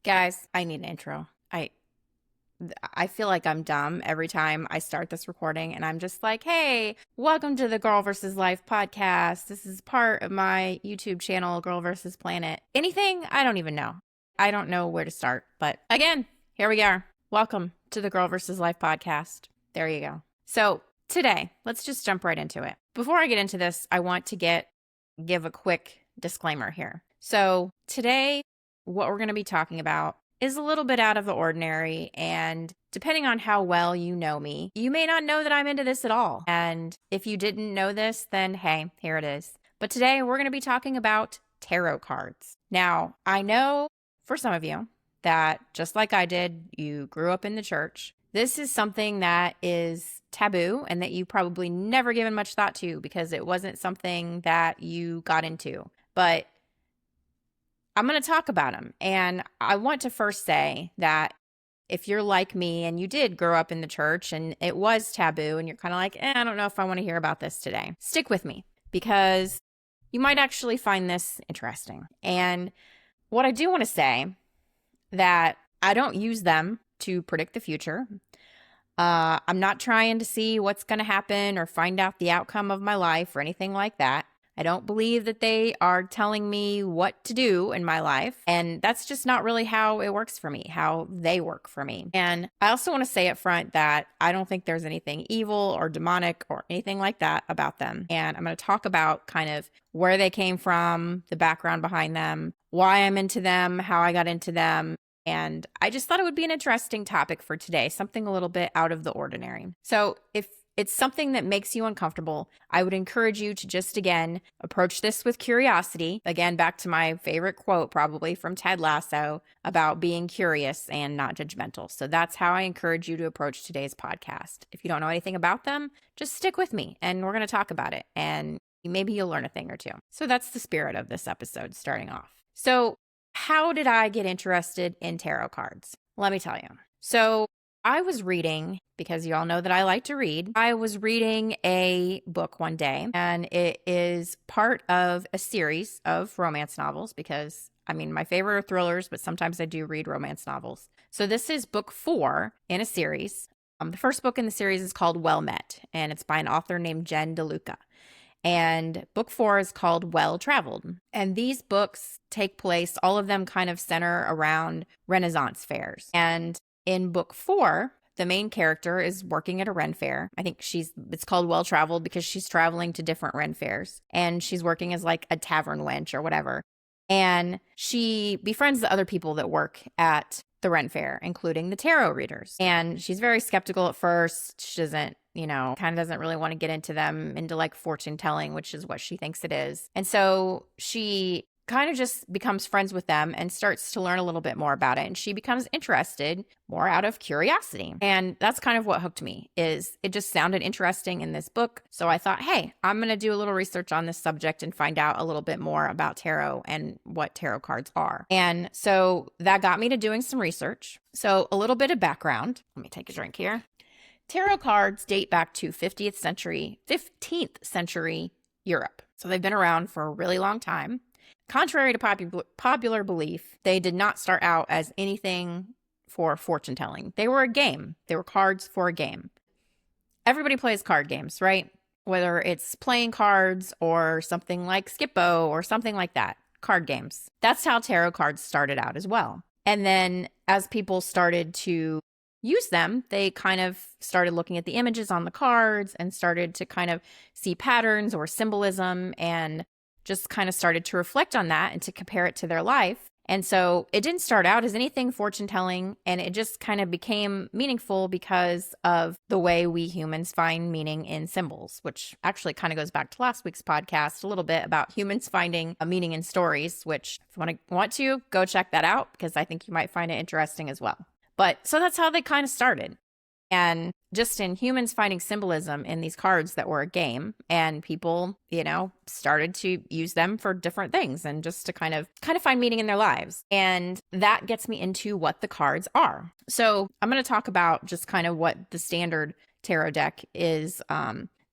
Guys, I need an intro. I feel like I'm dumb every time I start this recording and I'm just like, "Hey, welcome to the Girl vs. Life podcast. This is part of my YouTube channel, Girl vs. Planet." Anything? I don't even know. I don't know where to start. But again, here we are. Welcome to the Girl vs. Life podcast. There you go. So, today, let's just jump right into it. Before I get into this, I want to give a quick disclaimer here. So, today what we're going to be talking about is a little bit out of the ordinary, and depending on how well you know me, you may not know that I'm into this at all. And if you didn't know this, then hey, here it is. But today we're going to be talking about tarot cards. Now, I know for some of you that just like I did, you grew up in the church. This is something that is taboo and that you probably never given much thought to because it wasn't something that you got into. But I'm going to talk about them. And I want to first say that if you're like me and you did grow up in the church and it was taboo and you're kind of like, I don't know if I want to hear about this today, stick with me because you might actually find this interesting. And what I do want to say that I don't use them to predict the future. I'm not trying to see what's going to happen or find out the outcome of my life or anything like that. I don't believe that they are telling me what to do in my life. And that's just not really how it works for me, how they work for me. And I also want to say up front that I don't think there's anything evil or demonic or anything like that about them. And I'm going to talk about kind of where they came from, the background behind them, why I'm into them, how I got into them. And I just thought it would be an interesting topic for today, something a little bit out of the ordinary. So if it's something that makes you uncomfortable, I would encourage you to just, again, approach this with curiosity. Again, back to my favorite quote probably from Ted Lasso about being curious and not judgmental. So that's how I encourage you to approach today's podcast. If you don't know anything about them, just stick with me and we're going to talk about it. And maybe you'll learn a thing or two. So that's the spirit of this episode starting off. So how did I get interested in tarot cards? Let me tell you. So I was reading, because you all know that I like to read, I was reading a book one day, and it is part of a series of romance novels because, my favorite are thrillers, but sometimes I do read romance novels. So this is book 4 in a series. The first book in the series is called Well Met, and it's by an author named Jen DeLuca. And book 4 is called Well Traveled. And these books take place, all of them kind of center around Renaissance fairs. And in book 4, the main character is working at a Ren fair. I think it's called Well Traveled because she's traveling to different Ren fairs. And she's working as like a tavern wench or whatever. And she befriends the other people that work at the Ren fair, including the tarot readers. And she's very skeptical at first. She doesn't, kind of doesn't really want to get into like fortune telling, which is what she thinks it is. And so she kind of just becomes friends with them and starts to learn a little bit more about it. And she becomes interested more out of curiosity. And that's kind of what hooked me, is it just sounded interesting in this book. So I thought, hey, I'm going to do a little research on this subject and find out a little bit more about tarot and what tarot cards are. And so that got me to doing some research. So a little bit of background. Let me take a drink here. Tarot cards date back to 15th century Europe. So they've been around for a really long time. Contrary to popular belief, they did not start out as anything for fortune telling. They were a game. They were cards for a game. Everybody plays card games, right? Whether it's playing cards or something like Skip-Bo or something like that. Card games. That's how tarot cards started out as well. And then as people started to use them, they kind of started looking at the images on the cards and started to kind of see patterns or symbolism and just kind of started to reflect on that and to compare it to their life. And so it didn't start out as anything fortune telling, and it just kind of became meaningful because of the way we humans find meaning in symbols, which actually kind of goes back to last week's podcast a little bit about humans finding a meaning in stories, which if you want to go check that out because I think you might find it interesting as well. But so that's how they kind of started. And just in humans finding symbolism in these cards that were a game, and people, started to use them for different things and just to kind of find meaning in their lives. And that gets me into what the cards are. So I'm going to talk about just kind of what the standard tarot deck is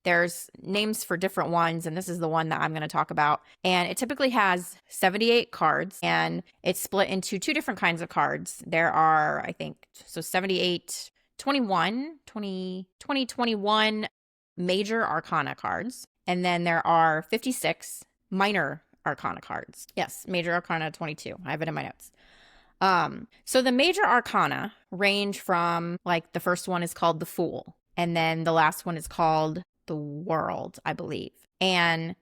There's names for different ones, and this is the one that I'm going to talk about. And it typically has 78 cards, and it's split into two different kinds of cards. There are, I think, so 78, 21 Major Arcana cards, and then there are 56 Minor Arcana cards. Yes, Major Arcana 22. I have it in my notes. So the Major Arcana range from, like, the first one is called the Fool, and then the last one is called the World, I believe. And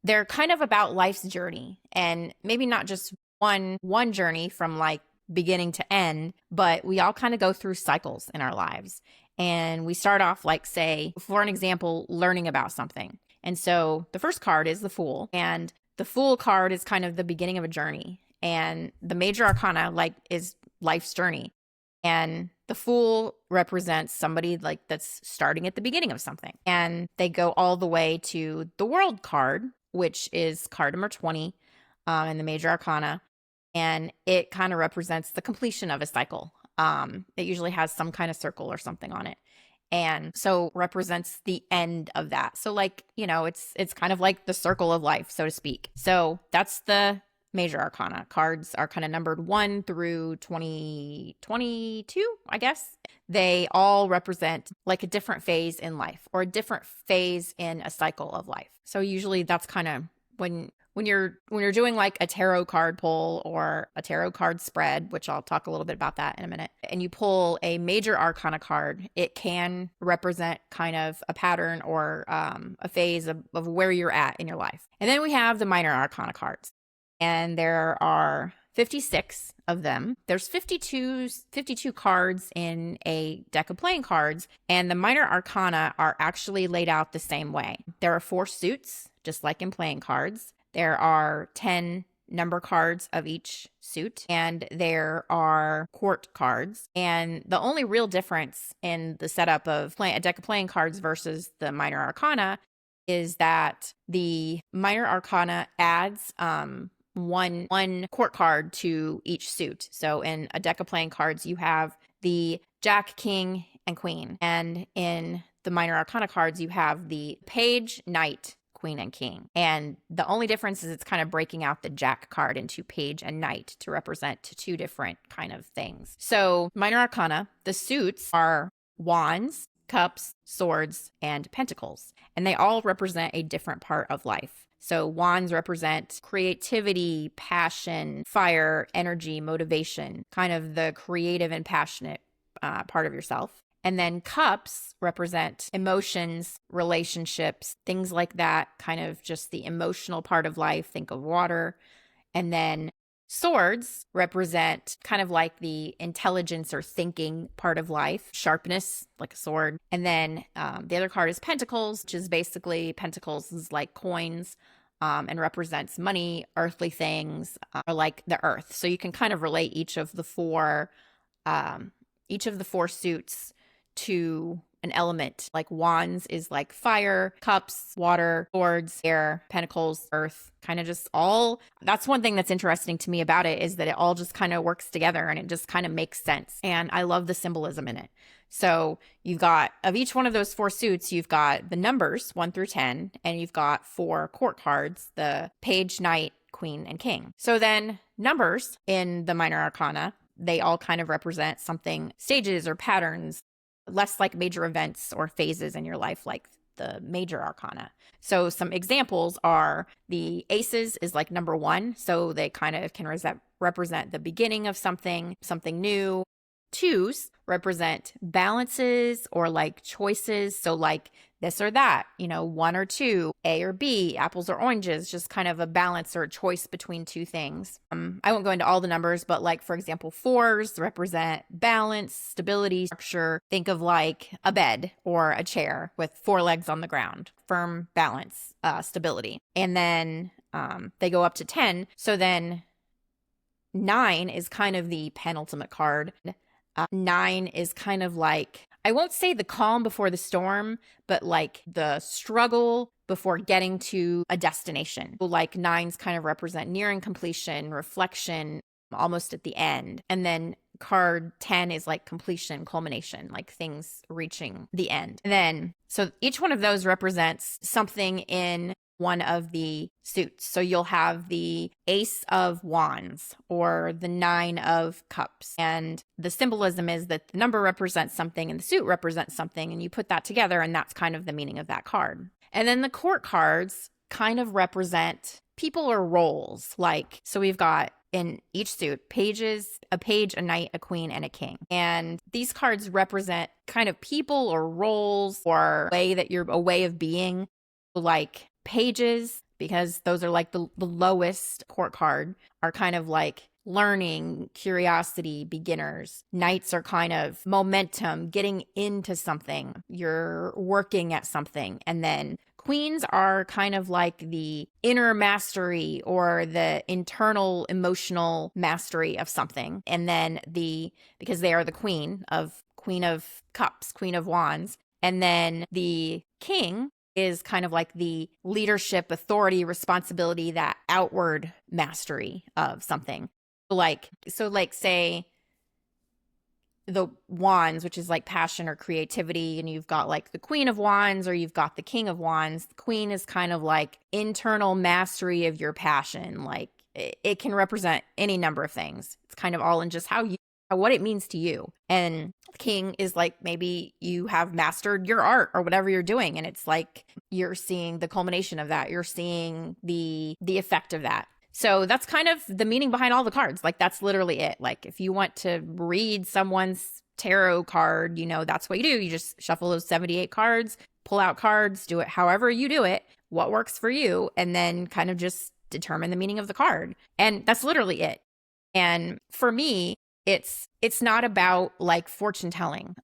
they're kind of about life's journey, and maybe not just one journey from like beginning to end, but we all kind of go through cycles in our lives. And we start off, like, say, for an example, learning about something. And so the first card is the Fool, and the Fool card is kind of the beginning of a journey. And the Major Arcana, like, is life's journey. And the Fool represents somebody, like, that's starting at the beginning of something. And they go all the way to the World card, which is card number 20 in the Major Arcana. And it kind of represents the completion of a cycle. It usually has some kind of circle or something on it. And so represents the end of that. So, like, you know, it's kind of like the circle of life, so to speak. So that's the Major Arcana. Cards are kind of numbered 1 through 22, I guess. They all represent like a different phase in life or a different phase in a cycle of life. So usually that's kind of when you're doing like a tarot card pull or a tarot card spread, which I'll talk a little bit about that in a minute, and you pull a Major Arcana card, it can represent kind of a pattern or a phase of where you're at in your life. And then we have the Minor Arcana cards. And there are 56 of them. There's 52 cards in a deck of playing cards, and the Minor Arcana are actually laid out the same way. There are 4 suits, just like in playing cards. There are 10 number cards of each suit, and there are court cards. And the only real difference in the setup of a deck of playing cards versus the Minor Arcana is that the Minor Arcana adds one court card to each suit. So in a deck of playing cards, you have the Jack, King, and Queen. And in the Minor Arcana cards, you have the Page, Knight, Queen, and King. And the only difference is it's kind of breaking out the Jack card into Page and Knight to represent two different kind of things. So Minor Arcana, the suits are Wands, Cups, Swords, and Pentacles. And they all represent a different part of life. So wands represent creativity, passion, fire, energy, motivation, kind of the creative and passionate part of yourself. And then cups represent emotions, relationships, things like that, kind of just the emotional part of life. Think of water. And then swords represent kind of like the intelligence or thinking part of life, sharpness, like a sword. And then the other card is pentacles, which is basically pentacles is like coins and represents money, earthly things, or like the earth. So you can kind of relate each of the four suits to an element. Like wands is like fire, cups, water, swords, air, pentacles, earth, kind of just all. That's one thing that's interesting to me about it is that it all just kind of works together and it just kind of makes sense. And I love the symbolism in it. So you've got, of each one of those 4 suits, you've got the numbers 1 through 10, and you've got 4 court cards, the Page, Knight, Queen, and King. So then numbers in the Minor Arcana, they all kind of represent something, stages or patterns, less like major events or phases in your life like the Major Arcana. So some examples are the aces is like number 1. So they kind of can represent the beginning of something new. 2s represent balances or like choices. So like this or that, 1 or 2, A or B, apples or oranges, just kind of a balance or a choice between 2 things. I won't go into all the numbers, but like, for example, 4s represent balance, stability, structure. Think of like a bed or a chair with 4 legs on the ground, firm balance, stability. And then they go up to 10. So then 9 is kind of the penultimate card. 9 is kind of like, I won't say the calm before the storm, but like the struggle before getting to a destination. Like 9s kind of represent nearing completion, reflection, almost at the end. And then card 10 is like completion, culmination, like things reaching the end. And then So each one of those represents something in one of the suits. So you'll have the Ace of Wands or the Nine of Cups. And the symbolism is that the number represents something and the suit represents something. And you put that together, and that's kind of the meaning of that card. And then the court cards kind of represent people or roles. Like, so we've got in each suit pages, a page, a knight, a queen, and a king. And these cards represent kind of people or roles or way that you're a way of being. Like pages, because those are like the lowest court card, are kind of like learning, curiosity, beginners. Knights are kind of momentum, getting into something. You're working at something. And then queens are kind of like the inner mastery or the internal emotional mastery of something. And then because they are the Queen of Cups, Queen of Wands. And then the king is kind of like the leadership, authority, responsibility, that outward mastery of something. So say the wands, which is like passion or creativity, and you've got like the Queen of Wands or you've got the King of Wands. The queen is kind of like internal mastery of your passion. Like it can represent any number of things. It's kind of all in just what it means to you. And the king is like, maybe you have mastered your art or whatever you're doing, and it's like you're seeing the culmination of that. You're seeing the effect of that. So that's kind of the meaning behind all the cards. Like that's literally it. Like if you want to read someone's tarot card, that's what you do. You just shuffle those 78 cards, pull out cards, do it however you do it, what works for you, and then kind of just determine the meaning of the card. And that's literally it. And for me, it's not about like fortune telling.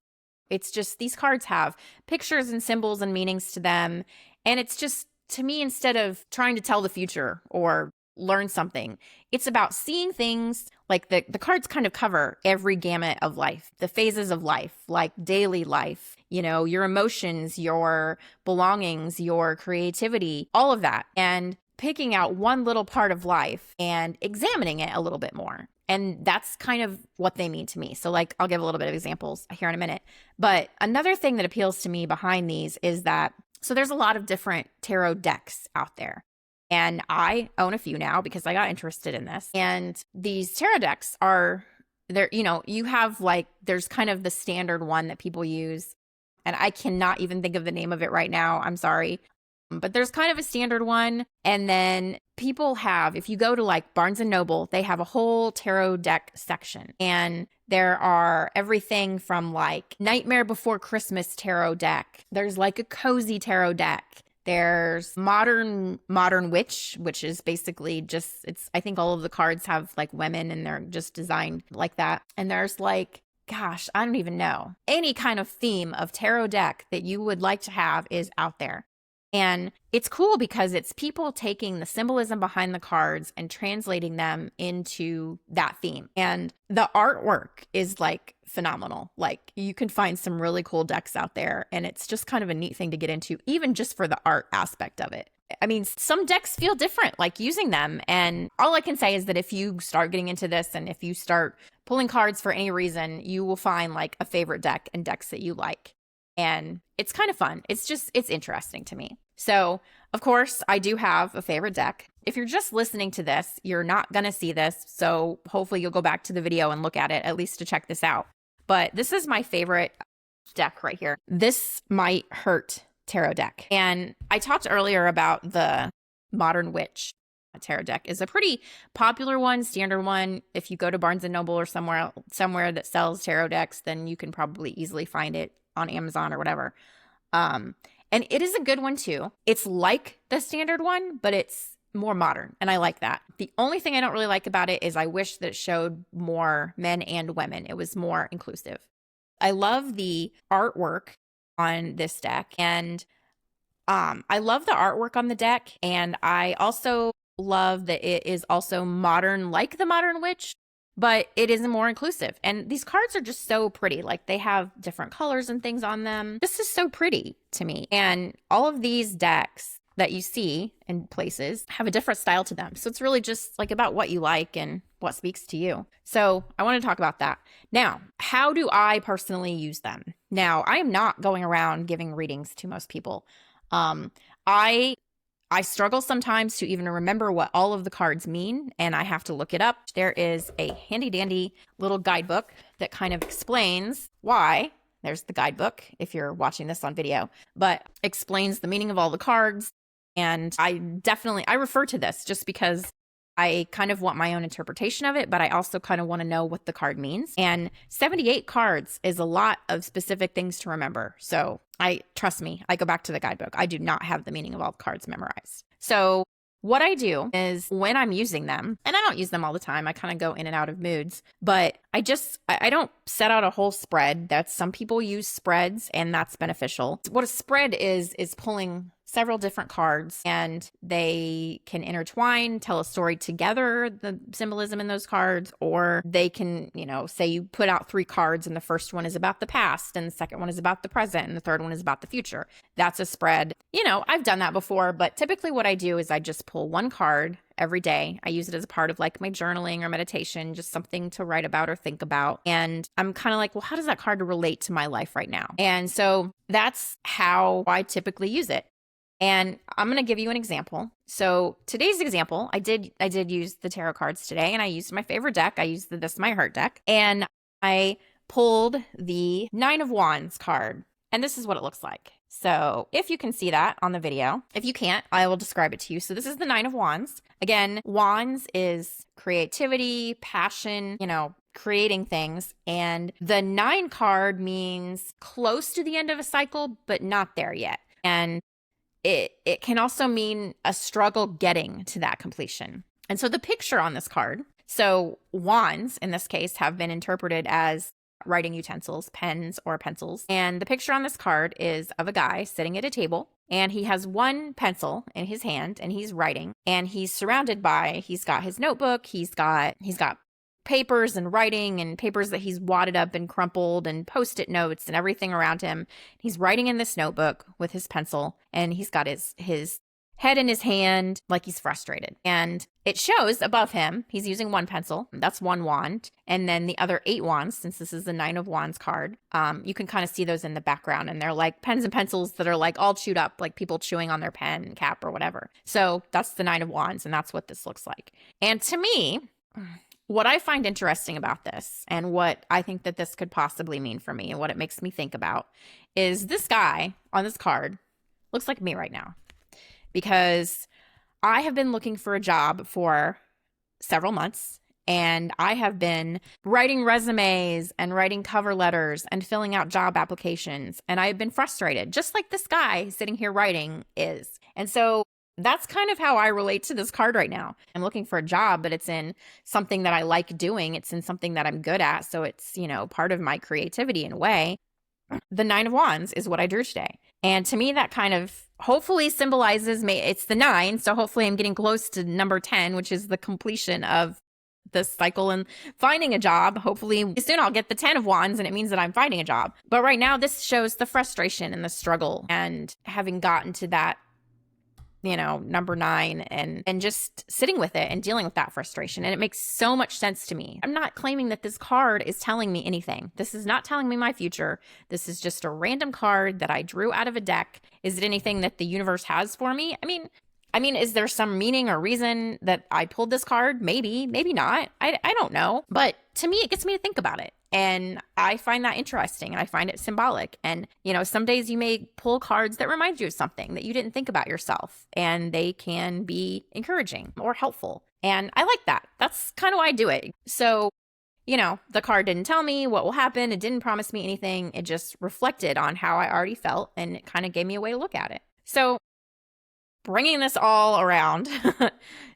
It's just these cards have pictures and symbols and meanings to them. And it's just, to me, instead of trying to tell the future or learn something, it's about seeing things. Like the cards kind of cover every gamut of life, the phases of life, like daily life, your emotions, your belongings, your creativity, all of that. And picking out one little part of life and examining it a little bit more. And that's kind of what they mean to me. So like, I'll give a little bit of examples here in a minute. But another thing that appeals to me behind these is that, so there's a lot of different tarot decks out there. And I own a few now because I got interested in this. And these tarot decks are there, you have like, there's kind of the standard one that people use. And I cannot even think of the name of it right now. I'm sorry. But there's kind of a standard one. And then people have, if you go to like Barnes and Noble, they have a whole tarot deck section. And there are everything from like Nightmare Before Christmas tarot deck. There's like a cozy tarot deck. There's modern witch, which is basically just, I think all of the cards have like women and they're just designed like that. And there's like, gosh, I don't even know. Any kind of theme of tarot deck that you would like to have is out there. And it's cool because it's people taking the symbolism behind the cards and translating them into that theme. And the artwork is like phenomenal. Like you can find some really cool decks out there, and it's just kind of a neat thing to get into, even just for the art aspect of it. I mean, some decks feel different, like using them. And all I can say is that if you start getting into this and if you start pulling cards for any reason, you will find like a favorite deck and decks that you like. And it's kind of fun. It's interesting to me. So, of course, I do have a favorite deck. If you're just listening to this, you're not going to see this. So hopefully you'll go back to the video and look at it, at least to check this out. But this is my favorite deck right here. This Might Hurt tarot deck. And I talked earlier about the Modern Witch tarot deck. Is a pretty popular one, standard one. If you go to Barnes & Noble or somewhere that sells tarot decks, then you can probably easily find it on Amazon or whatever. And it is a good one too. It's like the standard one, but it's more modern. And I like that. The only thing I don't really like about it is I wish that it showed more men and women. It was more inclusive. I love the artwork on this deck. And I love the artwork on the deck. And I also love that it is also modern, like the Modern Witch, but it is more inclusive. And these cards are just so pretty. Like they have different colors and things on them. This is so pretty to me. And all of these decks that you see in places have a different style to them. So it's really just like about what you like and what speaks to you. So I want to talk about that. Now, how do I personally use them? Now, I am not going around giving readings to most people. I struggle sometimes to even remember what all of the cards mean, and I have to look it up. There is a handy dandy little guidebook that kind of explains why. There's the guidebook if you're watching this on video, but explains the meaning of all the cards. And I refer to this just because I kind of want my own interpretation of it, but I also kind of want to know what the card means. And 78 cards is a lot of specific things to remember. So trust me, I go back to the guidebook. I do not have the meaning of all the cards memorized. So what I do is when I'm using them, and I don't use them all the time, I kind of go in and out of moods, but I don't set out a whole spread. Some people use spreads, and that's beneficial. What a spread is pulling several different cards, and they can intertwine, tell a story together, the symbolism in those cards, or they can, say you put out 3 cards and the first one is about the past and the second one is about the present and the third one is about the future. That's a spread. I've done that before, but typically what I do is I just pull 1 card every day. I use it as a part of like my journaling or meditation, just something to write about or think about. And I'm kind of like, well, how does that card relate to my life right now? And so that's how I typically use it. And I'm going to give you an example. So today's example, I did use the tarot cards today, and I used my favorite deck. I used the This is My Heart deck, and I pulled the 9 of Wands card, and this is what it looks like. So if you can see that on the video, if you can't, I will describe it to you. So this is the 9 of Wands. Again, Wands is creativity, passion, creating things. And the 9 card means close to the end of a cycle, but not there yet. And it can also mean a struggle getting to that completion. And so the picture on this card, so wands in this case have been interpreted as writing utensils, pens or pencils. And the picture on this card is of a guy sitting at a table, and he has 1 pencil in his hand and he's writing, and he's got his notebook, he's got papers and writing and papers that he's wadded up and crumpled and post-it notes and everything around him. He's writing in this notebook with his pencil, and he's got his head in his hand like he's frustrated. And it shows above him, he's using 1 pencil. That's 1 wand. And then the other 8 wands, since this is the 9 of Wands card, you can kind of see those in the background. And they're like pens and pencils that are like all chewed up, like people chewing on their pen cap or whatever. So that's the 9 of Wands, and that's what this looks like. And to me, what I find interesting about this, and what I think that this could possibly mean for me, and what it makes me think about, is this guy on this card looks like me right now. Because I have been looking for a job for several months, and I have been writing resumes and writing cover letters and filling out job applications, and I have been frustrated, just like this guy sitting here writing is. And so that's kind of how I relate to this card right now. I'm looking for a job, but it's in something that I like doing. It's in something that I'm good at. So it's, part of my creativity in a way. The 9 of Wands is what I drew today. And to me, that kind of hopefully symbolizes me. It's the 9. So hopefully I'm getting close to number 10, which is the completion of this cycle and finding a job. Hopefully soon I'll get the 10 of Wands, and it means that I'm finding a job. But right now, this shows the frustration and the struggle, and having gotten to that number 9 and just sitting with it and dealing with that frustration. And it makes so much sense to me. I'm not claiming that this card is telling me anything. This is not telling me my future. This is just a random card that I drew out of a deck. Is it anything that the universe has for me? I mean, is there some meaning or reason that I pulled this card? Maybe, maybe not. I don't know. But to me, it gets me to think about it. And I find that interesting, and I find it symbolic. And, some days you may pull cards that remind you of something that you didn't think about yourself, and they can be encouraging or helpful. And I like that. That's kind of why I do it. So, the card didn't tell me what will happen. It didn't promise me anything. It just reflected on how I already felt, and it kind of gave me a way to look at it. So bringing this all around.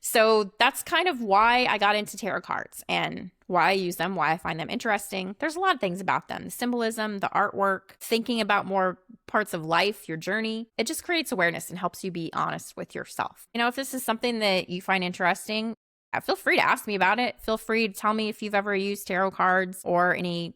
So that's kind of why I got into tarot cards and why I use them, why I find them interesting. There's a lot of things about them. The symbolism, the artwork, thinking about more parts of life, your journey. It just creates awareness and helps you be honest with yourself. If this is something that you find interesting, feel free to ask me about it. Feel free to tell me if you've ever used tarot cards or any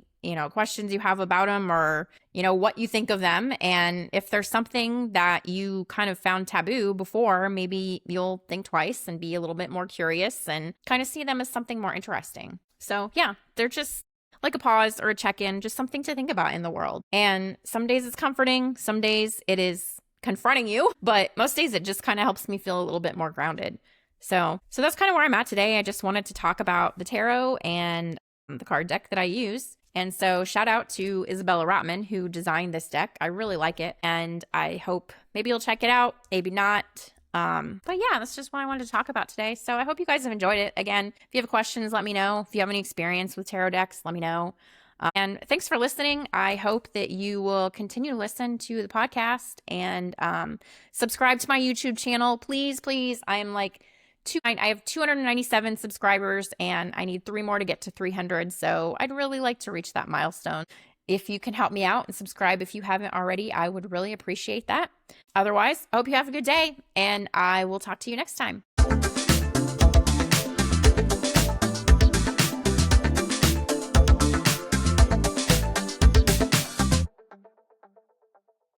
questions you have about them, or, what you think of them. And if there's something that you kind of found taboo before, maybe you'll think twice and be a little bit more curious and kind of see them as something more interesting. So yeah, they're just like a pause or a check-in, just something to think about in the world. And some days it's comforting, some days it is confronting you, but most days it just kind of helps me feel a little bit more grounded. So that's kind of where I'm at today. I just wanted to talk about the tarot and the card deck that I use. And so shout out to Isabella Rotman, who designed this deck. I really like it, and I hope maybe you'll check it out, maybe not. But yeah, that's just what I wanted to talk about today. So I hope you guys have enjoyed it. Again, if you have questions, let me know. If you have any experience with tarot decks, let me know. And thanks for listening. I hope that you will continue to listen to the podcast and subscribe to my YouTube channel. Please, please. I have 297 subscribers, and I need 3 more to get to 300. So I'd really like to reach that milestone. If you can help me out and subscribe if you haven't already, I would really appreciate that. Otherwise, I hope you have a good day, and I will talk to you next time.